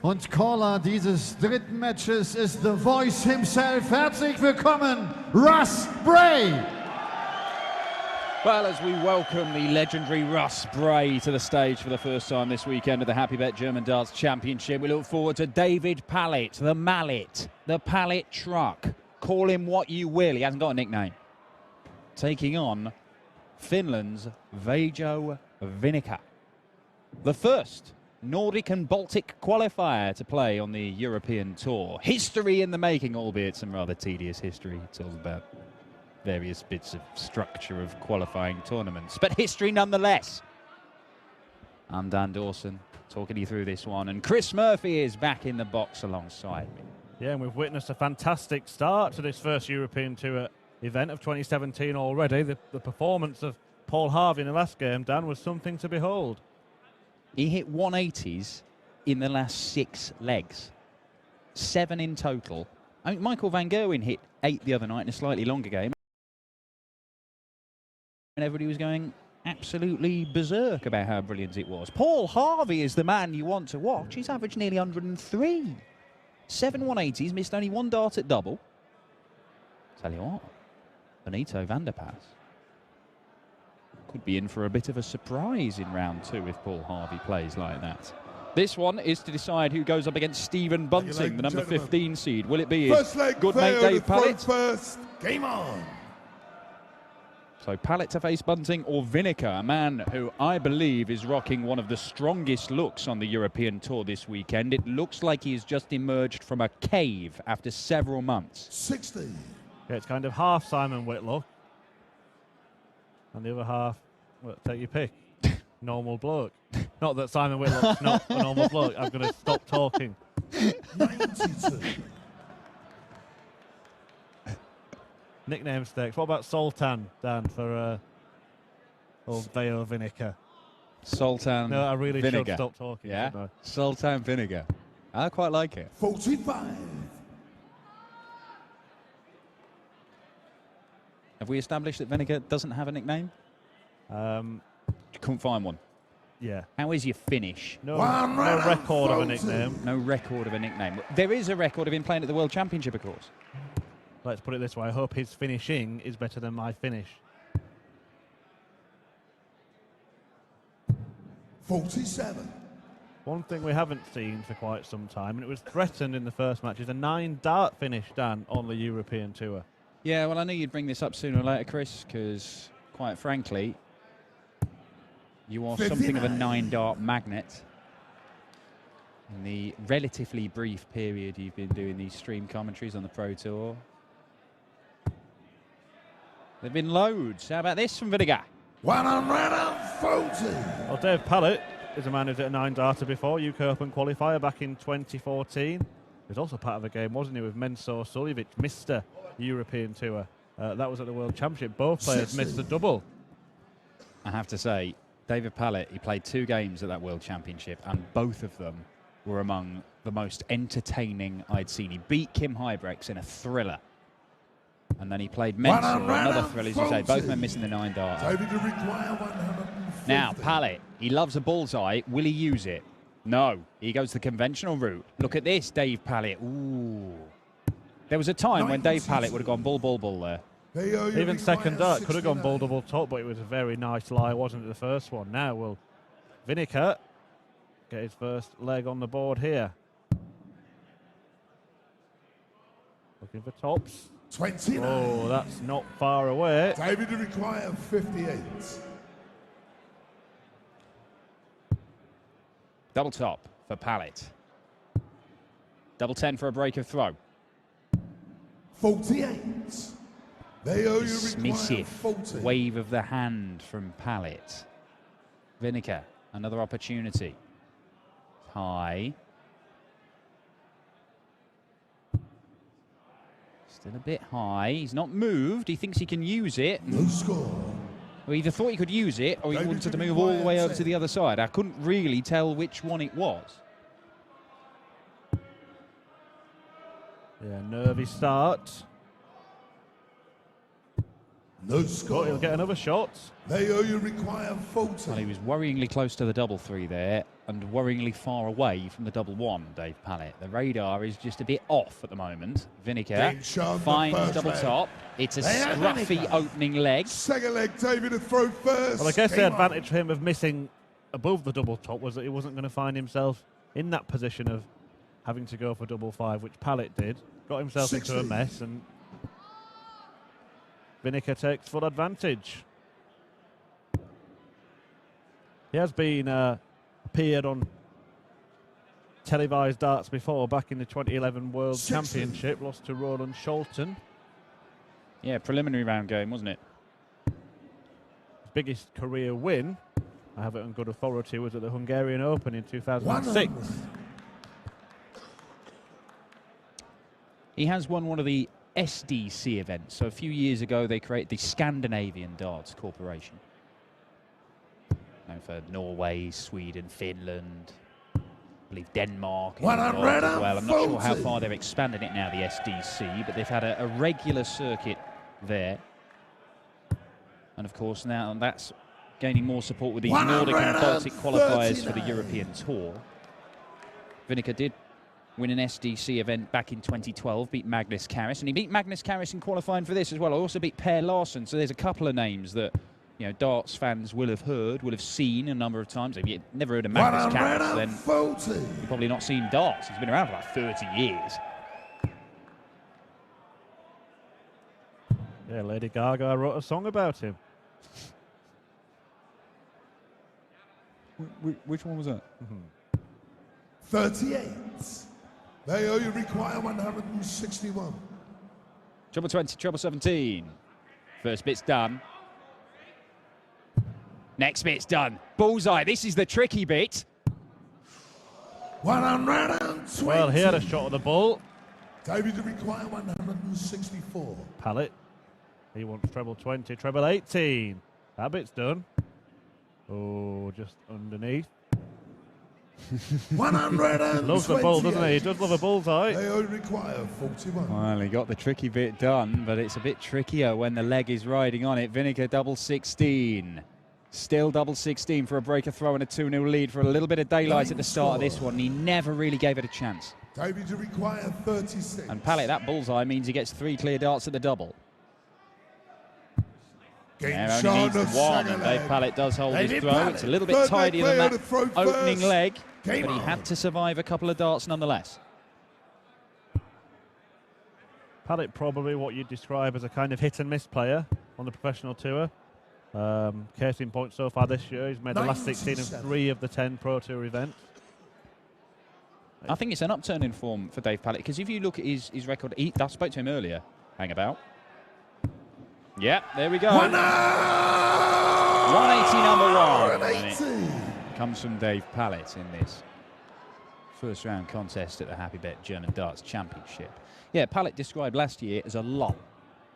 Und Caller dieses dritten Matches ist The Voice himself. Herzlich willkommen, Russ Bray. Well, as we welcome the legendary Russ Bray to the stage for the first time this weekend of the Happy Bet German Darts Championship, we look forward to David Pallett, the Mallet, the Pallett Truck. Call him what you will, he hasn't got a nickname. Taking on Finland's Veijo Viinikka, the first Nordic and Baltic qualifier to play on the European Tour. History in the making, albeit some rather tedious history. It's all about various bits of structure of qualifying tournaments, but history nonetheless. I'm Dan Dawson, talking you through this one, and Chris Murphy is back in the box alongside me. Yeah, and we've witnessed a fantastic start to this first European Tour event of 2017 already. The performance of Paul Harvey in the last game, Dan, was something to behold. He hit 180s in the last 6 legs, 7 in total. I mean, Michael van Gerwen hit 8 the other night in a slightly longer game. And everybody was going absolutely berserk about how brilliant it was. Paul Harvey is the man you want to watch. He's averaged nearly 103. 7 180s, missed only 1 dart at double. Tell you what, Benito van der Pas could be in for a bit of a surprise in round 2 if Paul Harvey plays like that. This one is to decide who goes up against Stephen Bunting, the number 15 seed. Will it be his good mate Dave Pallett? First, game on. So Pallett to face Bunting or Viinikka, a man who I believe is rocking one of the strongest looks on the European Tour this weekend. It looks like he has just emerged from a cave after several months. 60. Yeah, it's kind of half Simon Whitlock, and the other half, well, take your pick, normal bloke. Not that Simon Whitlock's not a normal bloke. I'm going to stop talking. 92. Nickname stakes. What about Sultan, Dan, for old Veijo Viinikka? Sultan No, I really Viinikka. should stop talking. Yeah, shouldn't Sultan Viinikka. I quite like it. 45. Have we established that Viinikka doesn't have a nickname? I? You couldn't find one. Yeah. How is your finish? No One record of a round, nickname. No record of a nickname. There is a record of him playing at the World Championship, of course. Let's put it this way. I hope his finishing is better than my finish. 47. One thing we haven't seen for quite some time, and it was threatened in the first match, is a 9-dart finish, Dan, on the European Tour. Yeah, well, I knew you'd bring this up sooner or later, Chris, because, quite frankly, you are something of a 9-dart magnet. In the relatively brief period you've been doing these stream commentaries on the Pro Tour, there've been loads. How about this from Viinikka? 140. Well, Dave Pallett is a man who's hit a 9-darter before, UK Open qualifier back in 2014. He was also part of a game, wasn't he, with Mensur Suljovic, Mr. European Tour. That was at the World Championship. Both players missed the double. I have to say, David Pallett, he played 2 games at that World Championship, and both of them were among the most entertaining I'd seen. He beat Kim Huybrechts in a thriller. And then he played Mensur, another thriller, as you say. Both men missing the 9-dart. David will require 150. Now, Pallett, he loves a bullseye. Will he use it? No. He goes the conventional route. Look at this, Dave Pallett. Ooh. There was a time when Dave Pallett would have gone bull there. Even second dart could have gone bull double top, but it was a very nice lie, wasn't it, the first one? Now will Viinikka get his first leg on the board here. Looking for tops. 29. Oh, that's not far away. David will require 58. Double top for Pallett. Double 10 for a break of throw. 48. Dismissive wave of the hand from Pallett. Viinikka, another opportunity. High. Still a bit high. He's not moved. He thinks he can use it. No score. We either thought he could use it or he wanted to move all the way over to the other side. I couldn't really tell which one it was. Yeah, nervy start. No But score. he'll get another shot. They owe you require 40. Well, he was worryingly close to the double three there and worryingly far away from the double one, Dave Pallett. The radar is just a bit off at the moment. Viinikka Game shot, the finds first double leg. top. It's a They have scruffy Viinikka. opening leg. Second leg, David to throw first. Well, I guess the Game advantage for him of missing above the double top was that he wasn't going to find himself in that position of having to go for double five, which Pallett did. Got himself into a 60. mess, and Viinikka takes full advantage. He has been appeared on televised darts before, back in the 2011 World 60. Championship, lost to Roland Scholten. Yeah, preliminary round game, wasn't it? His biggest career win, I have it on good authority, was at the Hungarian Open in 2006. He has won one of the SDC events. So a few years ago, they created the Scandinavian Darts Corporation. Known for Norway, Sweden, Finland, I believe Denmark as well. I'm not sure how far they're expanding it now, the SDC, but they've had a regular circuit there. And of course now that's gaining more support with these Nordic and Baltic qualifiers for the European Tour. Viinikka did win an SDC event back in 2012, beat Magnus Carris, and he beat Magnus Carris in qualifying for this as well. I also beat Per Larsson, so there's a couple of names that darts fans will have heard, will have seen a number of times. If you've never heard of Magnus Carris, then you've probably not seen darts. He's been around for about 30 years. Yeah, Lady Gaga wrote a song about him. Which one was that? 38. They owe you require 161. Treble 20, treble 17. First bit's done. Next bit's done. Bullseye. This is the tricky bit. 120. Well, he had a shot at the ball. David to require 164. Pallett. He wants treble 20, treble 18. That bit's done. Oh, just underneath. 100. Loves the ball, doesn't he? He does love a bullseye. They only require 41. Well, he got the tricky bit done, but it's a bit trickier when the leg is riding on it. Viinikka double 16. Still double 16 for a breaker throw and a 2-0 lead for a little bit of daylight at the start of this one. He never really gave it a chance. David to require 36. And Pallett, that bullseye means he gets 3 clear darts at the double. There only needs one, and Dave Pallett does hold his throw. It's a little bit tidier than that opening leg, but he had to survive a couple of darts nonetheless. Pallett probably what you'd describe as a kind of hit-and-miss player on the professional tour. Case in point so far this year, he's made the last 16 of 3 of the 10 Pro Tour events. I think it's an upturn in form for Dave Pallett, because if you look at his record, I spoke to him earlier, hang about. Yeah, there we go. 180 number 1. And it comes from Dave Pallett in this first round contest at the Happy Bet German Darts Championship. Yeah, Pallett described last year as a lull,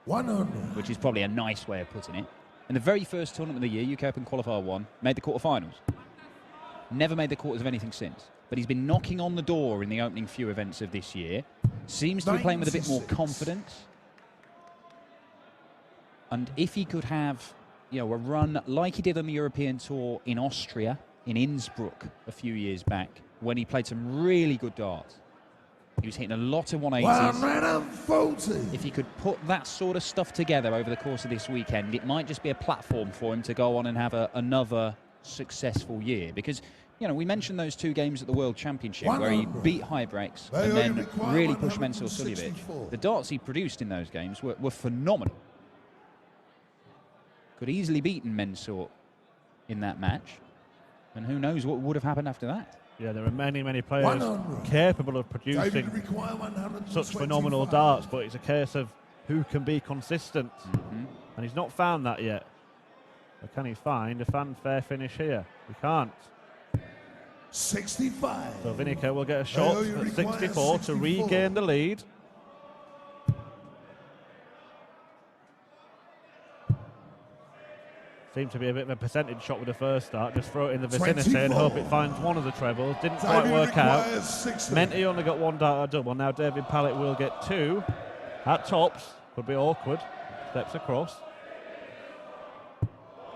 100. which is probably a nice way of putting it. In the very first tournament of the year, UK Open Qualifier 1, made the quarterfinals. Never made the quarters of anything since. But he's been knocking on the door in the opening few events of this year. Seems to be playing with a bit more confidence. And if he could have, a run like he did on the European Tour in Austria, in Innsbruck a few years back, when he played some really good darts. He was hitting a lot of 180s. 140. If he could put that sort of stuff together over the course of this weekend, it might just be a platform for him to go on and have another successful year. Because, we mentioned those 2 games at the World Championship where he beat Hybrex and then really pushed Mensur Suljovic. The darts he produced in those games were phenomenal. Could easily beaten Mensur in that match. And who knows what would have happened after that. Yeah, there are many, many players capable of producing such phenomenal darts, but it's a case of who can be consistent. And he's not found that yet. Or can he find a fanfare finish here? He can't. 65. So Viinikka will get a shot at 64 to regain the lead. Seemed to be a bit of a percentage shot with the first start. Just throw it in the vicinity 24. and hope it finds one of the trebles. Didn't quite work out. Meant he only got 1 dart at double. Now David Pallett will get 2. At tops. Could be awkward. Steps across.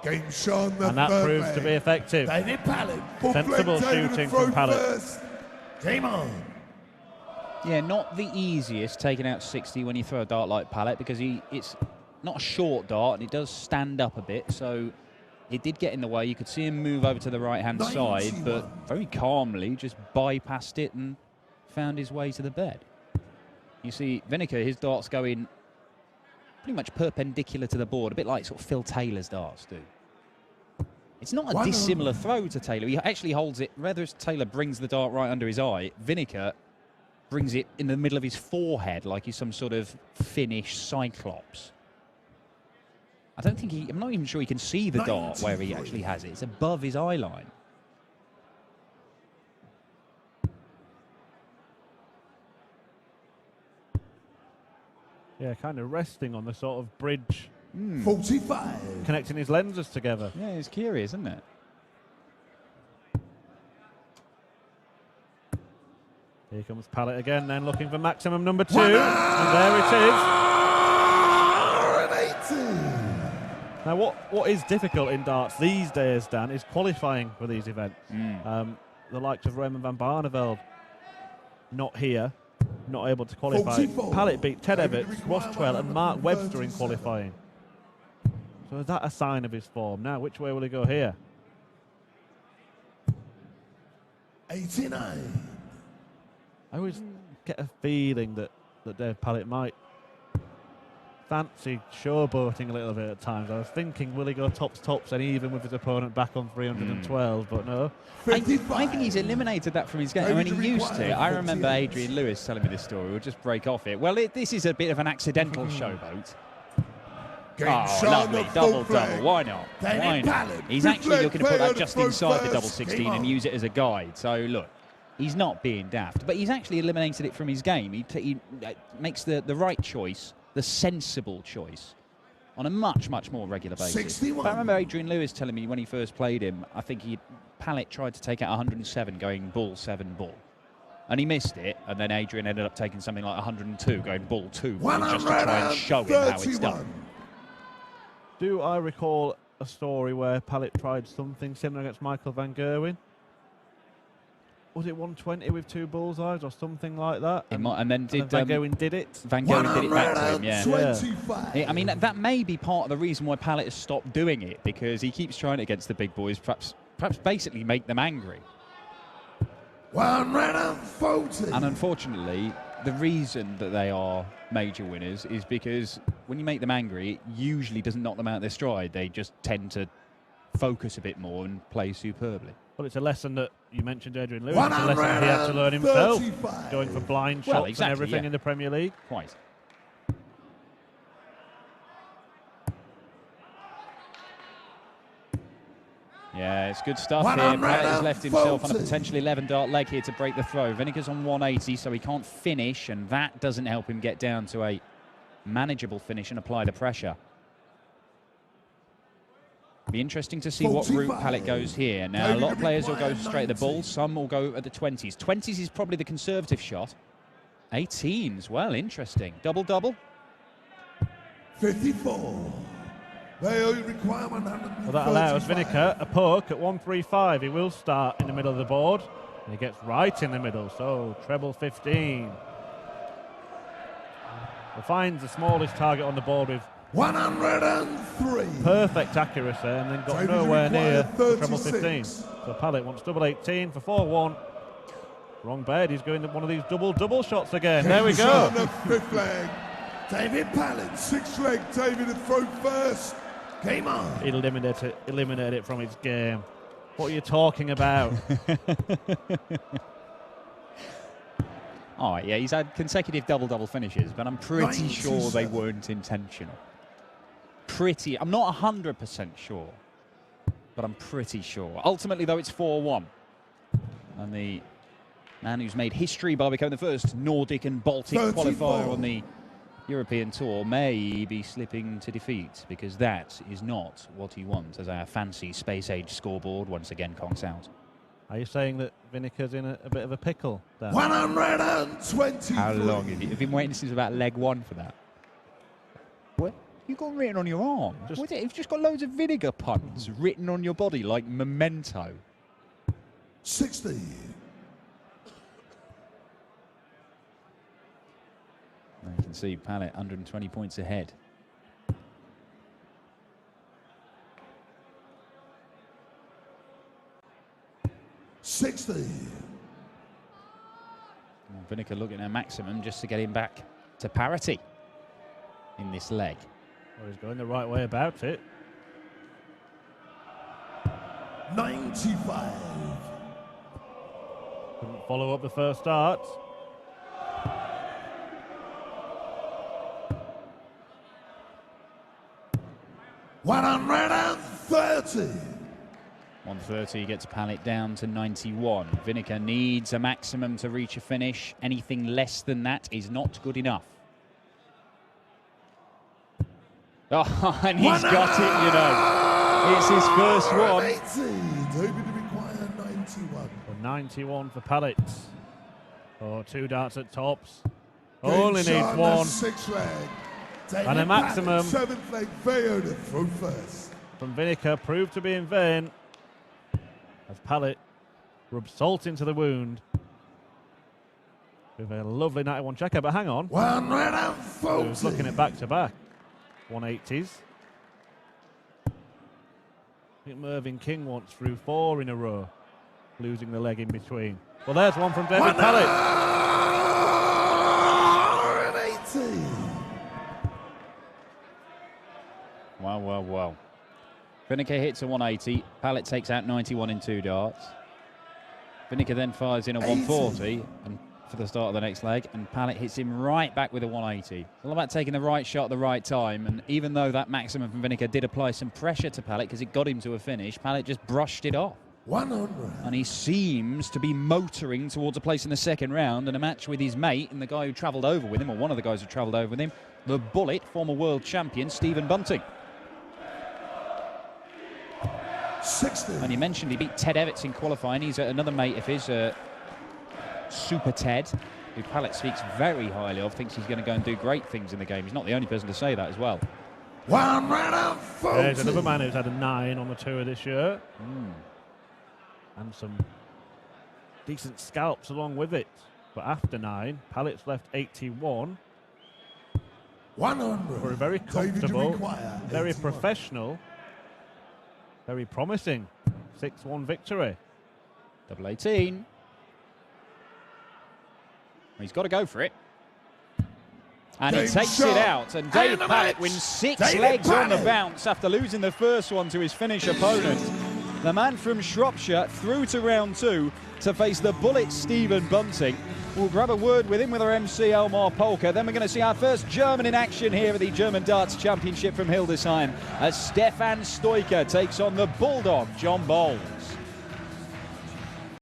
Game shown the And that third proves leg. to be effective. David Pallett. Full Sensible flank, David, shooting throw from Pallett. first. Game on. Yeah, not the easiest taking out 60 when you throw a dart like Pallett, because it's not a short dart and it does stand up a bit, so it did get in the way. You could see him move over to the right-hand side, but very calmly just bypassed it and found his way to the bed. You see, Viinikka, his darts go in pretty much perpendicular to the board, a bit like sort of Phil Taylor's darts do. It's not a dissimilar throw to Taylor. He actually holds it, rather as Taylor brings the dart right under his eye, Viinikka brings it in the middle of his forehead like he's some sort of Finnish cyclops. I'm not even sure he can see the dart where he actually has it. It's above his eye line. Yeah, kind of resting on the sort of bridge. 45. Connecting his lenses together. Yeah, it's curious, isn't it? Here comes Pallett again, then looking for maximum number 2. And there it is. Now, what is difficult in darts these days, Dan, is qualifying for these events. The likes of Raymond van Barneveld, not here, not able to qualify. 44. Pallett beat Ted Everts, Ross Twell and Mark Webster in qualifying. So is that a sign of his form? Now, which way will he go here? 89. I always get a feeling that Dave Pallett might fancy showboating a little bit at times. I was thinking, will he go tops and even with his opponent back on 312, but no. I think he's eliminated that from his game. I mean, he used to. I remember Adrian Lewis telling me this story. We'll just break off it. Well, this is a bit of an accidental showboat. Oh, lovely. Double. Why not? Why not? He's actually looking to put that just inside the double 16 and use it as a guide. So, look, he's not being daft. But he's actually eliminated it from his game. He makes the right choice, the sensible choice, on a much, much more regular basis. 61. But I remember Adrian Lewis telling me when he first played him, I think Pallett tried to take out 107 going bull 7 bull. And he missed it, and then Adrian ended up taking something like 102 going bull 2 bull, just to try and show him how it's done. Do I recall a story where Pallett tried something similar against Michael van Gerwen? Was it 120 with 2 bullseyes or something like that? And then Van Gerwen did it? Van Gerwen did it back to him, yeah. I mean, that may be part of the reason why Pallett has stopped doing it, because he keeps trying it against the big boys, perhaps basically make them angry. 140. And unfortunately, the reason that they are major winners is because when you make them angry, it usually doesn't knock them out of their stride. They just tend to focus a bit more and play superbly. Well, it's a lesson that you mentioned, Adrian Lewis. It's a lesson he had to learn himself, going for blind shots and everything in the Premier League. Quite. Yeah, it's good stuff here. Pallett has left himself on a potential 11-dart leg here to break the throw. Viinikka's on 180, so he can't finish, and that doesn't help him get down to a manageable finish and apply the pressure. Be interesting to see what route Pallett goes here. Now, a lot of players will go straight at the ball. Some will go at the 20s. 20s is probably the conservative shot. 18s, well, interesting. Double-double. 54. They require 135. Well, that allows Viinikka a poke at 135. He will start in the middle of the board, and he gets right in the middle, so treble 15. He finds the smallest target on the board with 103. perfect accuracy, and then got nowhere near the treble 15. So Pallett wants double 18 for 4-1. Wrong bed, he's going to one of these double shots again. There we go. On the 5th leg. David Pallett, 6th leg. David had thrown first. Game on. Eliminate it from his game. What are you talking about? All right, yeah, he's had consecutive double-double finishes, but I'm pretty sure they weren't intentional. I'm not 100% sure, but I'm pretty sure. Ultimately, though, it's 4-1. And the man who's made history by becoming the first Nordic and Baltic qualifier on the European Tour may be slipping to defeat, because that is not what he wants, as our fancy space-age scoreboard once again conks out. Are you saying that Viinikka's in a bit of a pickle? 120. How long have you been waiting since about leg 1 for that? What? You got written on your arm. You've just got loads of vinegar puns written on your body like memento. 60. Now you can see Pallett 120 points ahead. Viinikka looking at maximum just to get him back to parity in this leg. Well, he's going the right way about it. 95. Couldn't follow up the first start. $130. 130 gets Pallett down to 91. Viinikka needs a maximum to reach a finish. Anything less than that is not good enough. Oh, and he's got it, you know. It's his first one. 80. David require 91. 91 for Pallett. Oh, 2 darts at tops. Only needs 1. 6 leg. And a maximum. 7th leg, Veo to throw first. From Viinikka proved to be in vain, as Pallett rubs salt into the wound with a lovely 91 checker. But hang on, 140. he was looking at back-to-back 180s. I think Mervyn King once threw 4 in a row, losing the leg in between. Well, there's one from David Pallett. 180. Wow, wow, wow. Viinikka hits a 180. Pallett takes out 91 in 2 darts. Viinikka then fires in a 140 and for the start of the next leg, and Pallett hits him right back with a 180. It's all about taking the right shot at the right time, and even though that maximum from Viinikka did apply some pressure to Pallett because it got him to a finish, Pallett just brushed it off. 100. And he seems to be motoring towards a place in the second round and a match with his mate and the guy who travelled over with him, or one of the guys who travelled over with him, the Bullet, former world champion Stephen Bunting. 60. And you mentioned he beat Ted Evans in qualifying. He's another mate of his, Super Ted, who Pallett speaks very highly of, thinks he's going to go and do great things in the game. He's not the only person to say that as well. 140. There's another man who's had a 9 on the tour this year. And some decent scalps along with it. But after 9, Pallett's left 81. 100. For a very comfortable, very professional, very promising 6-1 victory. Double 18. He's got to go for it. And he takes it out. And Dave Pallett wins 6 legs on the bounce after losing the first one to his Finnish opponent. The man from Shropshire through to round 2 to face the Bullet Stephen Bunting. We'll grab a word with him with our MC Elmar Polka. Then we're going to see our first German in action here at the German Darts Championship from Hildesheim as Stefan Stoiker takes on the Bulldog John Boll.